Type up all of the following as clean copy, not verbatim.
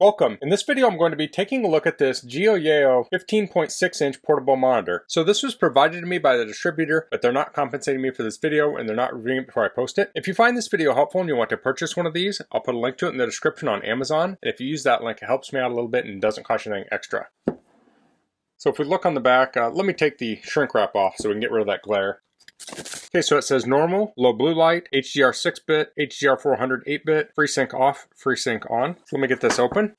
Welcome. In this video I'm going to be taking a look at this GEOYEAO 15.6 inch portable monitor. So this was provided to me by the distributor, but they're not compensating me for this video and they're not reviewing it before I post it. If you find this video helpful and you want to purchase one of these, I'll put a link to it in the description on Amazon. And if you use that link, it helps me out a little bit and doesn't cost you anything extra. So if we look on the back, let me take the shrink wrap off so we can get rid of that glare. Okay, so it says normal, low blue light, HDR 6-bit, HDR 400 8-bit, FreeSync off, FreeSync on. So let me get this open.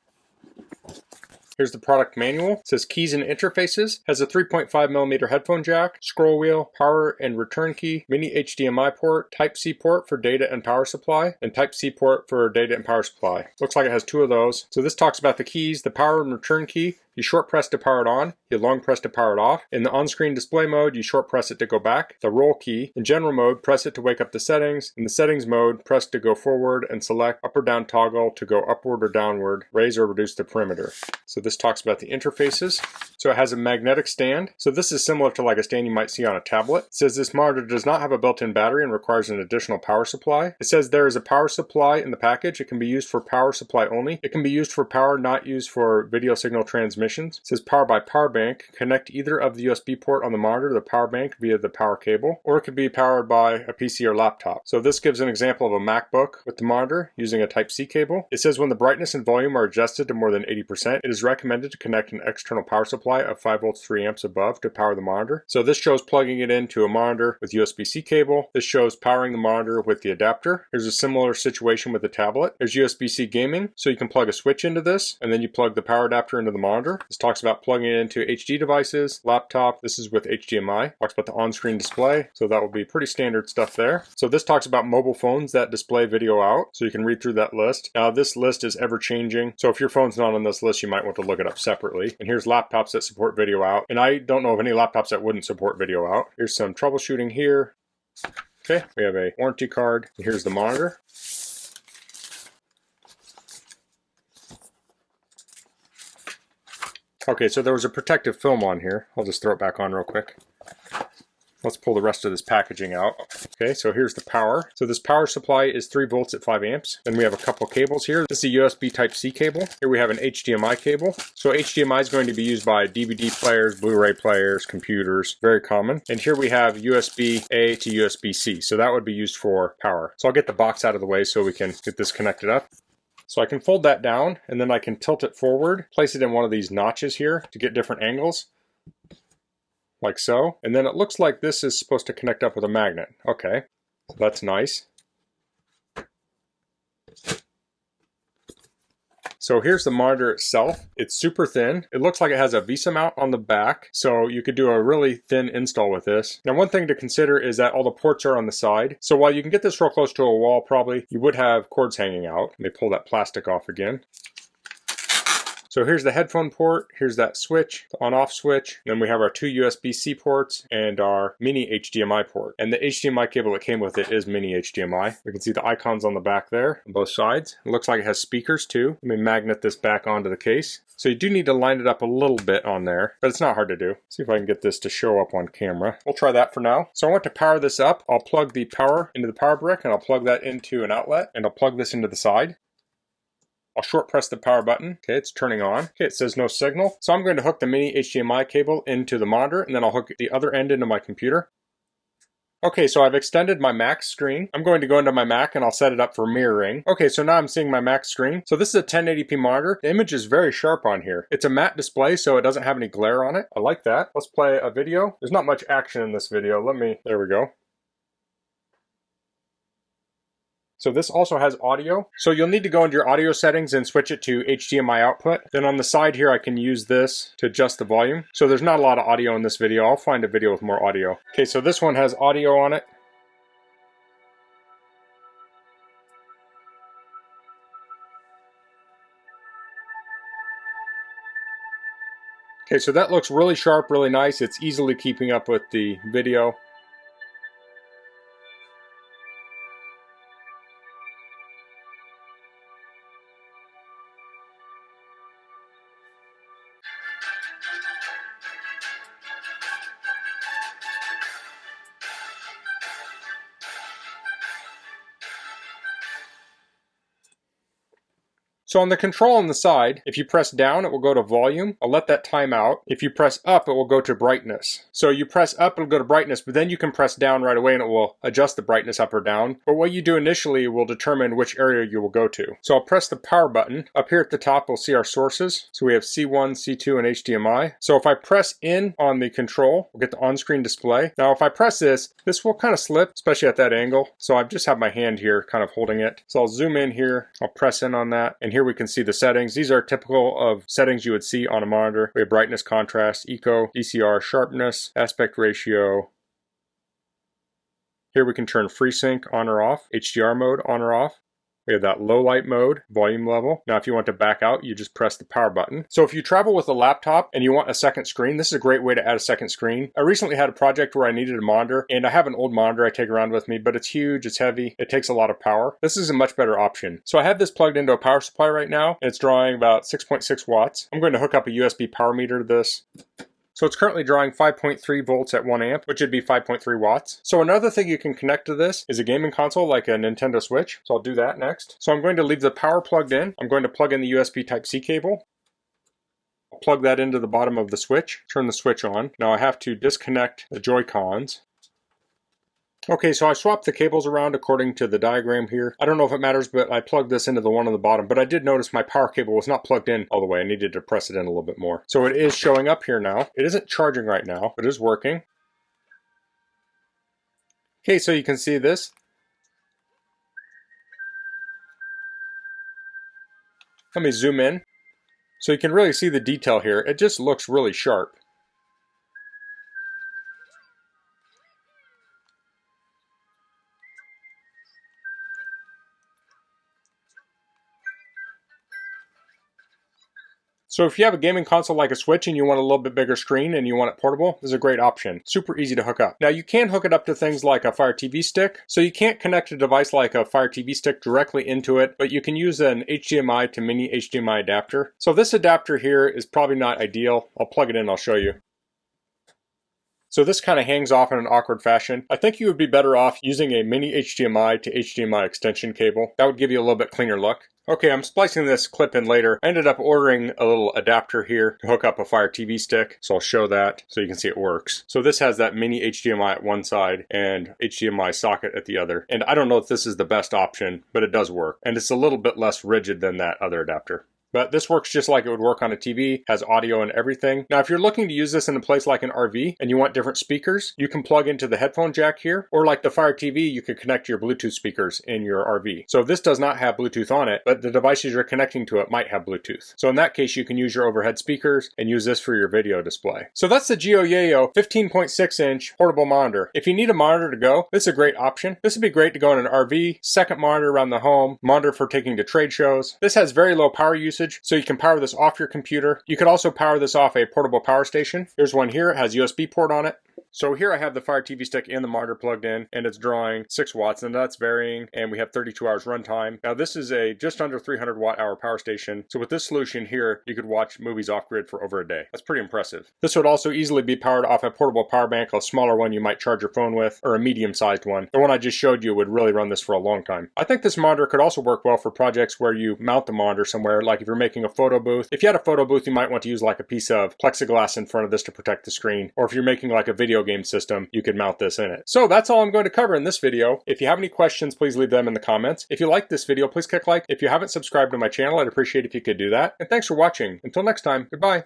Here's the product manual. It says keys and interfaces, has a 3.5mm headphone jack, scroll wheel, power and return key, mini HDMI port, Type-C port for data and power supply, and Type-C port for data and power supply. Looks like it has two of those. So this talks about the keys, the power and return key. You short press to power it on, you long press to power it off. In the on-screen display mode, you short press it to go back. The roll key. In general mode, press it to wake up the settings. In the settings mode, press to go forward and select up or down toggle to go upward or downward, raise or reduce the perimeter. So this talks about the interfaces. So it has a magnetic stand. So this is similar to like a stand you might see on a tablet. It says this monitor does not have a built-in battery and requires an additional power supply. It says there is a power supply in the package. It can be used for power supply only. It can be used for power not used for video signal transmissions. It says power by power bank. Connect either of the USB port on the monitor to the power bank via the power cable, or it could be powered by a PC or laptop. So this gives an example of a MacBook with the monitor using a Type-C cable. It says when the brightness and volume are adjusted to more than 80%, it is recommended to connect an external power supply of 5 volts 3 amps above to power the monitor. So this shows plugging it into a monitor with USB-C cable. This shows powering the monitor with the adapter. Here's a similar situation with the tablet. There's USB-C gaming, so you can plug a switch into this, and then you plug the power adapter into the monitor. This talks about plugging it into HD devices, laptop. This is with HDMI. Talks about the on-screen display, so that will be pretty standard stuff there. So this talks about mobile phones that display video out, so you can read through that list. Now this list is ever changing, so if your phone's not on this list, you might want to look it up separately. And here's laptops that support video out, and I don't know of any laptops that wouldn't support video out. Here's some troubleshooting here. Okay, we have a warranty card, and here's the monitor. Okay, so there was a protective film on here. I'll just throw it back on real quick. Let's pull the rest of this packaging out. Okay, so here's the power. So this power supply is 3 volts at 5 amps. Then we have a couple cables here. This is a USB Type-C cable. Here we have an HDMI cable. So HDMI is going to be used by DVD players, Blu-ray players, computers, very common. And here we have USB-A to USB-C. So that would be used for power. So I'll get the box out of the way so we can get this connected up. So I can fold that down and then I can tilt it forward, place it in one of these notches here to get different angles, like so. And then it looks like this is supposed to connect up with a magnet. Okay, so that's nice. So here's the monitor itself. It's super thin. It looks like it has a VESA mount on the back, so you could do a really thin install with this. Now one thing to consider is that all the ports are on the side. So while you can get this real close to a wall probably, you would have cords hanging out. Let me pull that plastic off again. So here's the headphone port, here's that switch, the on-off switch, then we have our two USB-C ports and our mini HDMI port. And the HDMI cable that came with it is mini HDMI. We can see the icons on the back there on both sides. It looks like it has speakers too. Let me magnet this back onto the case. So you do need to line it up a little bit on there, but it's not hard to do. See if I can get this to show up on camera. We'll try that for now. So I want to power this up. I'll plug the power into the power brick and I'll plug that into an outlet and I'll plug this into the side. I'll short press the power button. Okay, it's turning on. Okay, it says no signal. So I'm going to hook the mini HDMI cable into the monitor and then I'll hook the other end into my computer. Okay, so I've extended my Mac screen. I'm going to go into my Mac and I'll set it up for mirroring. Okay, so now I'm seeing my Mac screen. So this is a 1080p monitor. The image is very sharp on here. It's a matte display, so it doesn't have any glare on it. I like that. Let's play a video. There's not much action in this video. There we go. So this also has audio. So you'll need to go into your audio settings and switch it to HDMI output. Then on the side here, I can use this to adjust the volume. So there's not a lot of audio in this video. I'll find a video with more audio. Okay, so this one has audio on it. Okay, so that looks really sharp, really nice. It's easily keeping up with the video. So on the control on the side, if you press down, it will go to volume. I'll let that time out. If you press up, it will go to brightness. So you press up, it'll go to brightness, but then you can press down right away and it will adjust the brightness up or down. But what you do initially will determine which area you will go to. So I'll press the power button. Up here at the top, we'll see our sources. So we have C1, C2, and HDMI. So if I press in on the control, we'll get the on-screen display. Now if I press this will kind of slip, especially at that angle. So I just have my hand here kind of holding it. So I'll zoom in here, I'll press in on that, and here we can see the settings. These are typical of settings you would see on a monitor. We have brightness, contrast, eco, DCR, sharpness, aspect ratio. Here we can turn FreeSync on or off, HDR mode on or off. We have that low light mode, volume level. Now if you want to back out, you just press the power button. So if you travel with a laptop and you want a second screen, this is a great way to add a second screen. I recently had a project where I needed a monitor, and I have an old monitor I take around with me, but it's huge, it's heavy, it takes a lot of power. This is a much better option. So I have this plugged into a power supply right now. It's drawing about 6.6 watts. I'm going to hook up a USB power meter to this. So it's currently drawing 5.3 volts at 1 amp, which would be 5.3 watts. So another thing you can connect to this is a gaming console like a Nintendo Switch. So I'll do that next. So I'm going to leave the power plugged in. I'm going to plug in the USB Type-C cable. I'll plug that into the bottom of the switch, turn the switch on. Now I have to disconnect the Joy-Cons. Okay, so I swapped the cables around according to the diagram here. I don't know if it matters, but I plugged this into the one on the bottom, but I did notice my power cable was not plugged in all the way. I needed to press it in a little bit more. So it is showing up here now. It isn't charging right now, but it is working. Okay, so you can see this. Let me zoom in. So you can really see the detail here. It just looks really sharp. So if you have a gaming console like a Switch and you want a little bit bigger screen and you want it portable, this is a great option. Super easy to hook up. Now you can hook it up to things like a Fire TV stick. So you can't connect a device like a Fire TV stick directly into it, but you can use an HDMI to mini HDMI adapter. So this adapter here is probably not ideal. I'll plug it in, I'll show you. So this kind of hangs off in an awkward fashion. I think you would be better off using a mini HDMI to HDMI extension cable. That would give you a little bit cleaner look. Okay, I'm splicing this clip in later. I ended up ordering a little adapter here to hook up a Fire TV stick. So I'll show that so you can see it works. So this has that mini HDMI at one side and HDMI socket at the other. And I don't know if this is the best option, but it does work. And it's a little bit less rigid than that other adapter. But this works just like it would work on a TV, has audio and everything. Now, if you're looking to use this in a place like an RV and you want different speakers, you can plug into the headphone jack here, or like the Fire TV, you could connect your Bluetooth speakers in your RV. So this does not have Bluetooth on it, but the devices you're connecting to it might have Bluetooth. So in that case, you can use your overhead speakers and use this for your video display. So that's the GEOYEAO 15.6 inch portable monitor. If you need a monitor to go, this is a great option. This would be great to go in an RV, second monitor around the home, monitor for taking to trade shows. This has very low power usage, so you can power this off your computer. You could also power this off a portable power station. There's one here, it has USB port on it. So here I have the Fire TV stick and the monitor plugged in, and it's drawing 6 watts, and that's varying, and we have 32 hours runtime. Now this is a just under 300 watt hour power station, so with this solution here, you could watch movies off-grid for over a day. That's pretty impressive. This would also easily be powered off a portable power bank, a smaller one you might charge your phone with, or a medium-sized one. The one I just showed you would really run this for a long time. I think this monitor could also work well for projects where you mount the monitor somewhere, like if you're making a photo booth. If you had a photo booth, you might want to use like a piece of plexiglass in front of this to protect the screen, or if you're making like a video game system, you could mount this in it. So that's all I'm going to cover in this video. If you have any questions, please leave them in the comments. If you like this video, please click like. If you haven't subscribed to my channel, I'd appreciate if you could do that. And thanks for watching. Until next time, goodbye.